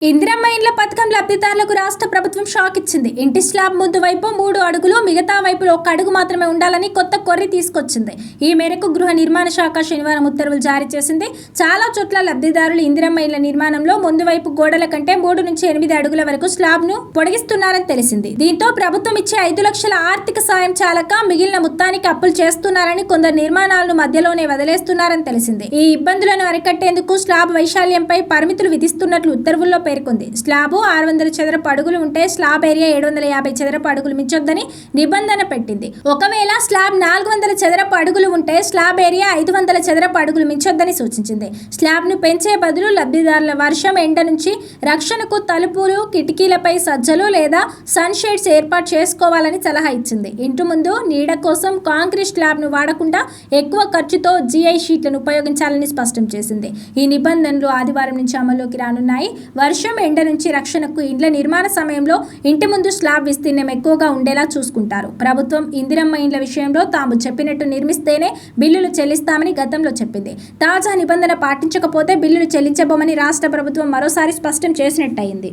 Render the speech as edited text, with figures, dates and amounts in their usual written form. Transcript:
ఇందిరమ్మ ఇండ్ల పథకం లబ్ధిదారులకు రాష్ట్ర ప్రభుత్వం షాక్ ఇచ్చింది. ఇంటి స్లాబ్ ముందు వైపు 3 అడుగులు, మిగతా వైపులో 1 అడుగు మాత్రమే ఉండాలని కొత్త కొర్రీ తీసుకొచ్చింది. ఈ మేరకు గృహ నిర్మాణ శాఖ శనివారం ఉత్తర్వులు జారీ చేసింది. చాలా చోట్ల లబ్ధిదారులు ఇందిరమ్మ ఇండ్ల నిర్మాణంలో ముందు వైపు గోడల కంటే 3 నుంచి 8 అడుగుల వరకు స్లాబ్ ను పొడిగిస్తున్నారని తెలిసింది. దీంతో ప్రభుత్వం ఇచ్చే 5 లక్షల ఆర్థిక సాయం చాలక మిగిలిన మొత్తానికి అప్పులు చేస్తున్నారని, కొందరు నిర్మాణాలను మధ్యలోనే వదిలేస్తున్నారని తెలిసింది. ఈ ఇబ్బందులను అరికట్టేందుకు స్లాబ్ వైశాల్యంపై పరిమితులు విధిస్తున్నట్లు ఉత్తర్వుల్లో పేర్కొంది. స్లాబ్ 600 చదరపు అడుగులు ఉంటే స్లాబ్ ఏరియా 750 చదరపు అడుగులు మించొద్దని నిబంధన పెట్టింది. ఒకవేళ స్లాబ్ 400 చదరపు అడుగులు ఉంటే స్లాబ్ ఏరియా 500 చదరపు అడుగులు మించొద్దని సూచించింది. స్లాబ్ ను పెంచే బదులు లబ్ధిదారుల వర్షం, ఎండ నుంచి రక్షణకు తలుపులు, కిటికీలపై సజ్జలు లేదా సన్ షేడ్స్ ఏర్పాటు చేసుకోవాలని సలహా ఇచ్చింది. ఇంటి ముందు నీడ కోసం కాంక్రీట్ స్లాబ్ ను వాడకుండా ఎక్కువ ఖర్చుతో GI షీట్లను ఉపయోగించాలని స్పష్టం చేసింది. ఈ నిబంధనలు ఆదివారం నుంచి అమల్లోకి రానున్నాయి. వర్షం, ఎండ నుంచి రక్షణకు ఇండ్ల నిర్మాణ సమయంలో ఇంటి ముందు స్లాబ్ విస్తీర్ణం ఎక్కువగా ఉండేలా చూసుకుంటారు. ప్రభుత్వం ఇందిరమ్మ ఇండ్ల విషయంలో తాము చెప్పినట్టు నిర్మిస్తేనే బిల్లులు చెల్లిస్తామని గతంలో చెప్పింది. తాజా నిబంధన పాటించకపోతే బిల్లులు చెల్లించబోమని రాష్ట్ర ప్రభుత్వం మరోసారి స్పష్టం చేసినట్టయింది.